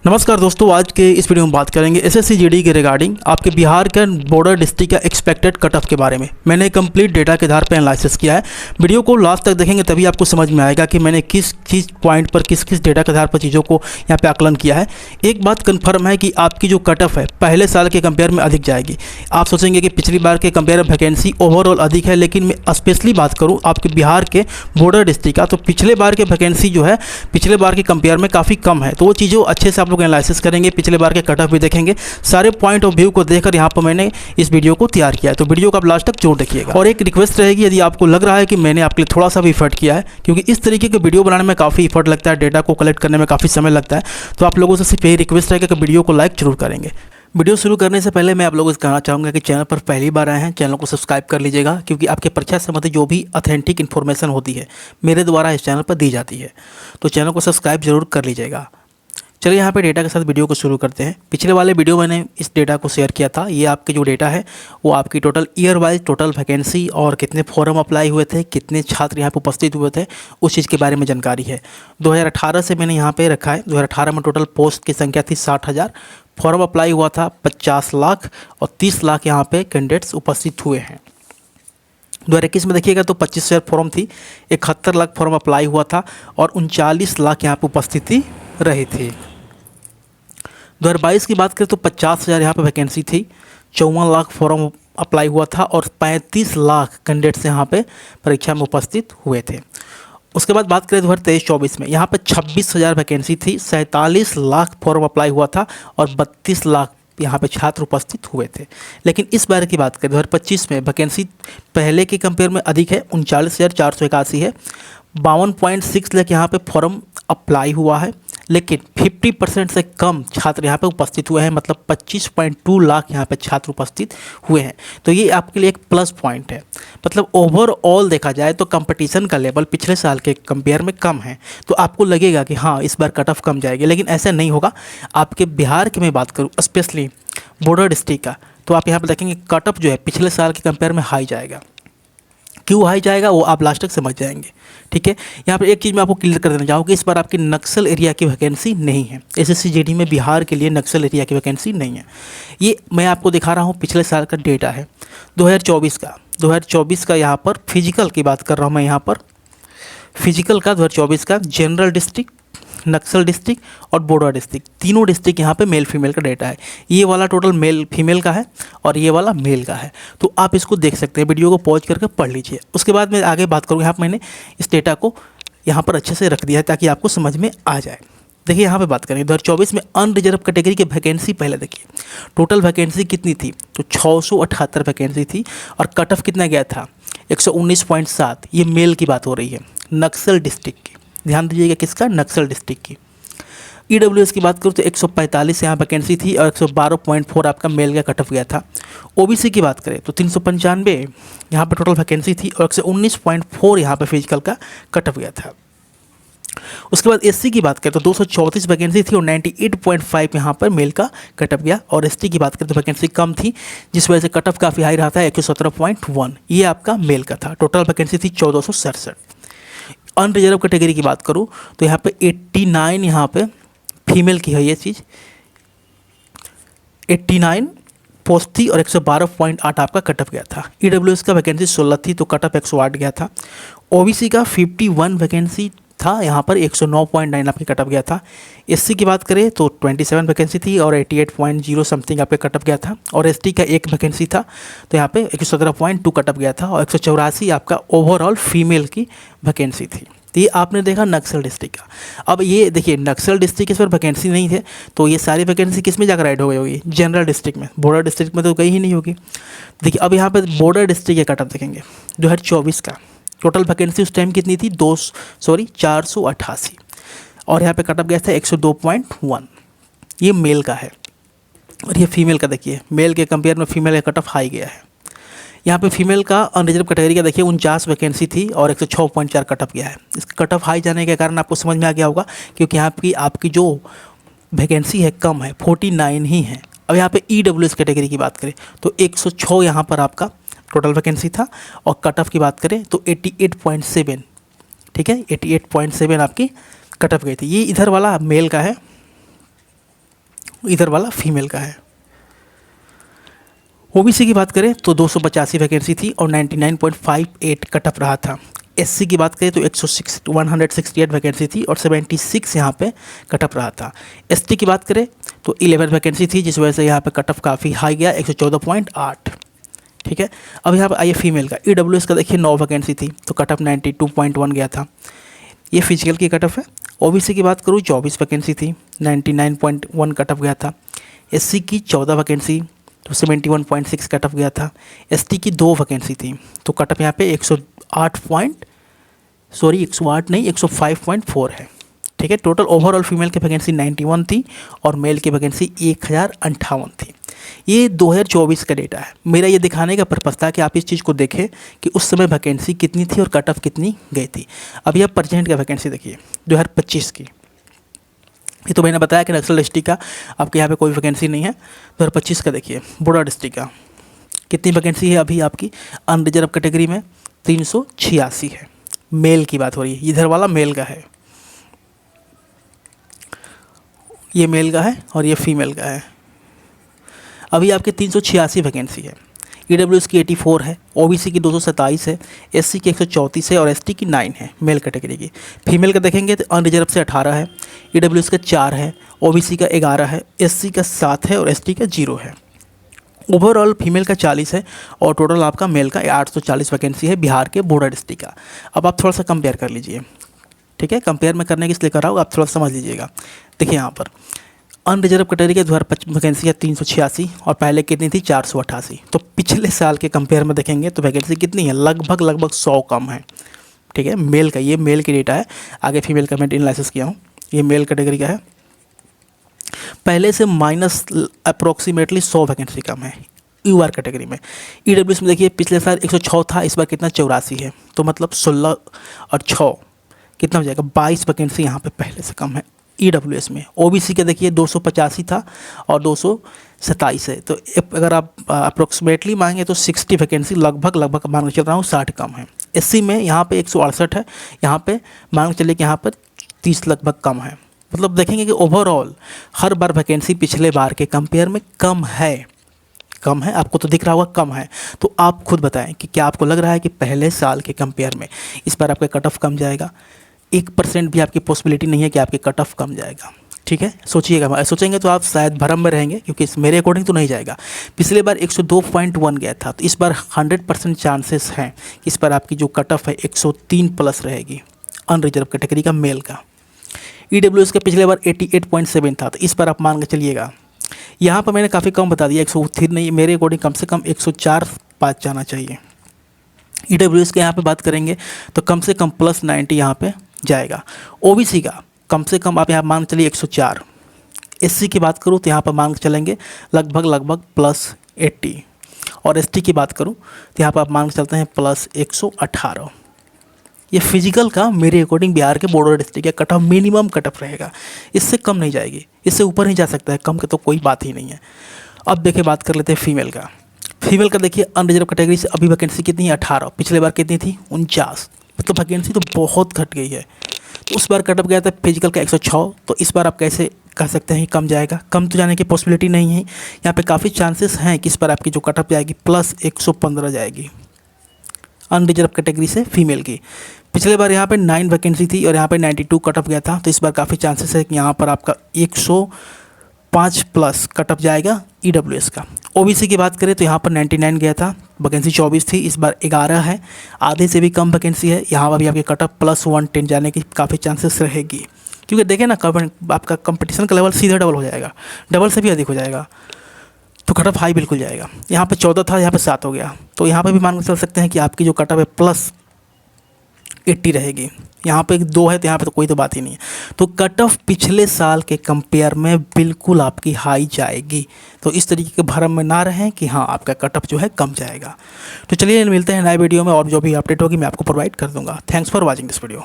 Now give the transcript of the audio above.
नमस्कार दोस्तों, आज के इस वीडियो में बात करेंगे एसएससी जीडी के रिगार्डिंग आपके बिहार के बॉर्डर डिस्ट्रिक्ट का एक्सपेक्टेड कट ऑफ के बारे में। मैंने कंप्लीट डेटा के आधार पर एनालिसिस किया है। वीडियो को लास्ट तक देखेंगे तभी आपको समझ में आएगा कि मैंने किस किस पॉइंट पर किस किस डेटा के आधार पर चीज़ों को यहाँ पे आकलन किया है। एक बात कन्फर्म है कि आपकी जो कट ऑफ है पहले साल के कंपेयर में अधिक जाएगी। आप सोचेंगे कि पिछली बार के कंपेयर में वैकेंसी ओवरऑल अधिक है, लेकिन मैं स्पेशली बात करूँ आपके बिहार के बॉर्डर डिस्ट्रिक्ट का, तो पिछले बार के वैकेंसी जो है पिछले बार के कंपेयर में काफ़ी कम है। तो वो चीज़ों अच्छे से आप लोग एनालिसिस करेंगे, पिछले बार के कट ऑफ भी देखेंगे, सारे पॉइंट ऑफ व्यू को देखकर यहाँ पर मैंने इस वीडियो को तैयार किया है। तो वीडियो को आप लास्ट तक जरूर देखिएगा। और एक रिक्वेस्ट रहेगी, यदि आपको लग रहा है कि मैंने आपके लिए थोड़ा सा भी इफर्ट किया है, क्योंकि इस तरीके के वीडियो बनाने में काफ़ी इफर्ट लगता है, डेटा को कलेक्ट करने में काफ़ी समय लगता है, तो आप लोगों से सिर्फ यही रिक्वेस्ट रहेगा कि वीडियो को लाइक जरूर करेंगे। वीडियो शुरू करने से पहले मैं आप लोगों से कहना चाहूँगा कि चैनल पर पहली बार आए हैं, चैनल को सब्सक्राइब कर लीजिएगा, क्योंकि आपके परीक्षा संबंधी जो भी ऑथेंटिक इन्फॉर्मेशन होती है मेरे द्वारा इस चैनल पर दी जाती है, तो चैनल को सब्सक्राइब जरूर कर लीजिएगा। चलिए यहाँ पे डेटा के साथ वीडियो को शुरू करते हैं। पिछले वाले वीडियो मैंने इस डेटा को शेयर किया था। ये आपके जो डेटा है वो आपकी total year wise total vacancy और कितने फॉर्म अप्लाई हुए थे, कितने छात्र यहाँ पे उपस्थित हुए थे, उस चीज़ के बारे में जानकारी है। 2018 से मैंने यहाँ पे रखा है। 2018 में टोटल पोस्ट की संख्या थी 60,000, फॉर्म अप्लाई हुआ था 50 लाख और 30 लाख यहाँ पे कैंडिडेट्स उपस्थित हुए हैं। 2021 में देखिएगा तो 25,000 फॉर्म थी, 71 लाख फॉर्म अप्लाई हुआ था और 39 लाख यहाँ पे उपस्थिति रही थी। 2022 की बात करें तो 50,000 यहाँ पे वैकेंसी थी, 54 लाख फॉर्म अप्लाई हुआ था और 35 लाख कैंडिडेट्स यहाँ पे परीक्षा में उपस्थित हुए थे। उसके बाद बात करें 2023-24 में, यहाँ पे 26,000 वैकेंसी थी, 47 लाख फॉर्म अप्लाई हुआ था और 32 लाख यहाँ पे छात्र उपस्थित हुए थे। लेकिन इस बार की बात करें 2025 में वैकेंसी पहले के कंपेयर में अधिक है, 39,481 है, 52.6 लाख यहाँ पे फॉर्म अप्लाई हुआ है, लेकिन 50% से कम छात्र यहाँ पे उपस्थित हुए हैं, मतलब 25.2 लाख यहाँ पे छात्र उपस्थित हुए हैं। तो ये आपके लिए एक प्लस पॉइंट है। मतलब ओवरऑल देखा जाए तो कंपटीशन का लेवल पिछले साल के कंपेयर में कम है, तो आपको लगेगा कि हाँ इस बार कट ऑफ कम जाएगी, लेकिन ऐसा नहीं होगा। आपके बिहार की मैं बात करूँ स्पेशली बॉर्डर डिस्ट्रिक्ट का, तो आप यहाँ पर देखेंगे कट ऑफ जो है पिछले साल के कंपेयर में हाई जाएगा। क्यों हाई जाएगा वो आप लास्ट तक समझ जाएंगे, ठीक है। यहाँ पर एक चीज़ मैं आपको क्लियर कर देना चाहूँगा, इस बार आपकी नक्सल एरिया की वैकेंसी नहीं है। एसएससी जीडी में बिहार के लिए नक्सल एरिया की वैकेंसी नहीं है। ये मैं आपको दिखा रहा हूँ पिछले साल का डेटा है 2024 का। 2024 का यहाँ पर फिजिकल की बात कर रहा हूँ मैं, यहाँ पर फिजिकल का 2024 का जनरल डिस्ट्रिक्ट, नक्सल डिस्ट्रिक्ट और बॉर्डर डिस्ट्रिक्ट, तीनों डिस्ट्रिक्ट यहाँ पे मेल फीमेल का डेटा है। ये वाला टोटल मेल फीमेल का है और ये वाला मेल का है, तो आप इसको देख सकते हैं। वीडियो को पॉज करके पढ़ लीजिए। उसके बाद मैं आगे बात करूँ। यहाँ पर मैंने इस डेटा को यहाँ पर अच्छे से रख दिया है ताकि आपको समझ में आ जाए। देखिए यहाँ पे बात करें 2024 में अनरिजर्व कैटेगरी की वैकेंसी, पहले देखिए टोटल वैकेंसी कितनी थी, तो 678 वैकेंसी थी और कट ऑफ कितना गया था 119.7। ये मेल की बात हो रही है, नक्सल डिस्ट्रिक्ट की। ध्यान दीजिएगा किसका, नक्सल डिस्ट्रिक्ट की। ईडब्ल्यूएस की बात करूँ तो 145 यहाँ वैकेंसी थी और 112.4 आपका मेल का कट ऑफ गया था। ओबीसी की बात करें तो 395 यहाँ पर टोटल वैकेंसी थी और 119.4 यहाँ पर फिजिकल का कट ऑफ गया था। उसके बाद एससी की बात करें तो 234 वैकेंसी थी और 98.5 यहाँ पर मेल का कट ऑफ गया। और एसटी की बात करें तो वैकेंसी कम थी, जिस वजह से कट ऑफ काफ़ी हाई रहा था, 117.1 ये आपका मेल का था। टोटल वैकेंसी थी 1467। अनरिजर्व कैटेगरी की बात करूँ तो यहाँ पे 89 यहाँ पे फीमेल की है, ये चीज़ 89 पोस्ट थी और 112.8 आपका कट ऑफ गया था। ईडब्ल्यूएस का वैकेंसी 16 थी तो कट ऑफ 108 गया था। ओबीसी का 51 वैकेंसी था, यहाँ पर 109.9 आपके कट ऑफ गया था। एससी की बात करें तो 27 वैकेंसी थी और 88.0 समथिंग आपके कट ऑफ गया था। और एसटी का एक वैकेंसी था तो यहाँ पे 117.2 कट ऑफ गया था और 184 आपका ओवरऑल फीमेल की वैकेंसी थी। तो ये आपने देखा नक्सल डिस्ट्रिक्ट का। अब ये देखिए नक्सल डिस्ट्रिक्ट इस पर वैकेंसी नहीं थे, तो ये सारी वैकेंसी किस में जाकर ऐड हो गई होगी, जनरल डिस्ट्रिक्ट में। बॉर्डर डिस्ट्रिक्ट में तो कहीं ही नहीं होगी। देखिए अब यहाँ पर बॉर्डर डिस्ट्रिक्ट के कट ऑफ देखेंगे 2024 का। टोटल वैकेंसी उस टाइम कितनी थी 488 और यहाँ पे कट ऑफ गया था 102.1। ये मेल का है और ये फीमेल का देखिए, मेल के कंपेयर में फीमेल का कट ऑफ हाई गया है। यहाँ पे फीमेल का अनरिजर्व कैटेगरी का देखिए 49 वैकेंसी थी और 106.4 कट ऑफ गया है। इसका कट ऑफ हाई जाने के कारण आपको समझ में आ गया होगा, क्योंकि यहाँ की आपकी जो वैकेंसी है कम है, 49 ही है। अब यहाँ पे ईडब्ल्यूएस कैटेगरी की बात करें तो 106 यहाँ पर आपका टोटल वैकेंसी था और कट ऑफ की बात करें तो 88.7, ठीक है, 88.7 आपकी कट ऑफ गई थी। ये इधर वाला मेल का है, इधर वाला फीमेल का है। ओबीसी की बात करें तो 285 वैकेंसी थी और 99.58 कट ऑफ रहा था। एससी की बात करें तो 168 वैकेंसी थी और 76 यहाँ पे कट ऑफ रहा था। एसटी की बात करें तो 11 वैकेंसी थी, जिस वजह से यहाँ पे कट ऑफ काफ़ी हाई गया 114.8। ठीक है, अब यहाँ पे आइए फीमेल का। ईडब्ल्यूएस का देखिए 9 वैकेंसी थी तो कट ऑफ 92.1 गया था। ये फिजिकल की कट ऑफ है। ओबीसी की बात करूँ 24 वैकेंसी थी, 99.1 कट ऑफ गया था। एससी की 14 वैकेंसी तो 71.6 कट ऑफ गया था। एसटी की 2 वैकेंसी थी तो कट ऑफ यहाँ पे 108 नहीं 105.4 है। ठीक है, टोटल ओवरऑल फीमेल की वैकेंसी 91 थी और मेल की वैकेंसी 1058 थी। ये 2024 का डेटा है। मेरा ये दिखाने का पर्पज़ था कि आप इस चीज़ को देखें कि उस समय वैकेंसी कितनी थी और कट ऑफ कितनी गई थी। अभी आप प्रेजेंट का वैकेंसी देखिए 2025 की। ये तो मैंने बताया कि नक्सल डिस्ट्रिक्ट का आपके यहाँ पे कोई वैकेंसी नहीं है। 2025 का देखिए बॉर्डर डिस्ट्रिक्ट का कितनी वैकेंसी है अभी आपकी अनरिजर्व कैटेगरी में 386 है। मेल की बात हो रही है, इधर वाला मेल का है, ये मेल का है और ये फीमेल का है। अभी आपके 386 वैकेंसी है। ईडब्ल्यूएस की 84 है, ओबीसी की 227 है, एससी की 134 है और एसटी की 9 है मेल कैटेगरी की। फीमेल का देखेंगे तो अनरिजर्व से 18 है, ईडब्ल्यूएस का 4 है, ओबीसी का 11 है, एससी का 7 है और एसटी का 0 है। ओवरऑल फीमेल का 40 है और टोटल आपका मेल का 840 वैकेंसी है बिहार के बॉर्डर डिस्ट्रिक्ट का। अब आप थोड़ा सा कंपेयर कर लीजिए। ठीक है, कंपेयर में करने के इसलिए कर रहा हूँ, आप थोड़ा समझ लीजिएगा। देखिए यहाँ पर अनरिजर्व कैटेगरी के 2025 वैकेंसी है 386 और पहले कितनी थी 488। तो पिछले साल के कंपेयर में देखेंगे तो वैकेंसी कितनी है, लगभग 100 कम है। ठीक है, मेल का, ये मेल की डेटा है, आगे फीमेल का मैं एनालिसिस किया हूँ। ये मेल कैटेगरी का है, पहले से माइनस अप्रोक्सीमेटली 100 वैकेंसी कम है यूआर कैटेगरी में। ईडब्ल्यूएस में देखिए पिछले साल 106 था, इस बार कितना 84 है, तो मतलब 16 और 6 कितना हो जाएगा 22 वैकेंसी यहाँ पे पहले से कम है ईडब्ल्यूएस में। ओबीसी का देखिए 285 था और 227 है, तो अगर आप अप्रोक्सीमेटली मांगे तो 60 वैकेंसी लगभग मान के चल रहा हूँ 60 कम है। एससी में यहाँ पे 168 है, यहाँ पे मान के चलिए कि यहाँ पर 30 लगभग कम है। मतलब देखेंगे कि ओवरऑल हर बार वैकेंसी पिछले बार के कंपेयर में कम है। आपको तो दिख रहा होगा कम है, तो आप खुद बताएं कि क्या आपको लग रहा है कि पहले साल के कंपेयर में इस बार आपका कट ऑफ कम जाएगा। 1% भी आपकी पॉसिबिलिटी नहीं है कि आपके कट ऑफ कम जाएगा। ठीक है, सोचिएगा, सोचेंगे तो आप शायद भ्रम में रहेंगे, क्योंकि मेरे अकॉर्डिंग तो नहीं जाएगा। पिछले बार 102.1 गया था, तो इस बार 100% चांसेस हैं कि इस बार आपकी जो कट ऑफ है 103 प्लस रहेगी अनरिजर्व कैटेगरी का मेल का। ईडब्ल्यूएस का पिछले बार 88.7 था, तो इस बार आप मान के चलिएगा। यहाँ पर मैंने काफ़ी कम बता दिया, 103 नहीं, मेरे अकॉर्डिंग कम से कम 104-5 जाना चाहिए। ईडब्ल्यूएस के यहाँ पे बात करेंगे तो कम से कम +90 यहाँ पे जाएगा। ओबीसी का कम से कम आप यहाँ मान के चलिए 104। एससी की बात करूँ तो यहाँ पर मान के चलेंगे लगभग +80 और एसटी की बात करूँ तो यहाँ पर आप मान के चलते हैं +118। ये फिजिकल का मेरे अकॉर्डिंग बिहार के बॉर्डर डिस्ट्रिक्ट का cut off minimum cut off रहेगा, इससे कम नहीं जाएगी, इससे ऊपर नहीं जा सकता है, कम का तो कोई बात ही नहीं है। अब देखिए बात कर लेते हैं फीमेल का। फीमेल का देखिए अनरिजर्व कैटेगरी से अभी वैकेंसी कितनी है 18, पिछले बार कितनी थी 49, मतलब वैकेंसी तो बहुत घट गई है। तो उस बार कट ऑफ गया था फिजिकल का 106, तो इस बार आप कैसे कह सकते हैं कम जाएगा? कम तो जाने की पॉसिबिलिटी नहीं है, यहाँ पे काफ़ी चांसेस हैं कि इस बार आपकी जो कट ऑफ जाएगी +115 जाएगी अनरिजर्व कैटेगरी से फीमेल की। पिछले बार यहाँ पे 9 वैकेंसी थी और यहाँ पे 92 कट ऑफ गया था, तो इस बार काफ़ी चांसेस है कि यहाँ पर आपका 105 प्लस कट ऑफ जाएगा ईडब्ल्यूएस का। ओबीसी की बात करें तो यहाँ पर 99 गया था, वैकेंसी 24 थी, इस बार 11 है, आधे से भी कम वैकेंसी है। यहाँ पर भी आपके कट ऑफ +110 जाने की काफ़ी चांसेस रहेगी, क्योंकि देखें ना आपका कंपटीशन का लेवल सीधा डबल हो जाएगा, डबल से भी अधिक हो जाएगा, तो कट ऑफ हाई बिल्कुल जाएगा। यहाँ पे 14 था, यहाँ पे 7 हो गया, तो यहाँ पे भी मान के चल सकते हैं कि आपकी जो कट ऑफ है +80 रहेगी। यहाँ पे 2 है, तो यहाँ पे तो कोई तो बात ही नहीं है। तो कट ऑफ पिछले साल के कंपेयर में बिल्कुल आपकी हाई जाएगी, तो इस तरीके के भ्रम में ना रहें कि हाँ आपका कट ऑफ जो है कम जाएगा। तो चलिए मिलते हैं नए वीडियो में, और जो भी अपडेट होगी मैं आपको प्रोवाइड कर दूँगा। Thanks for watching this video.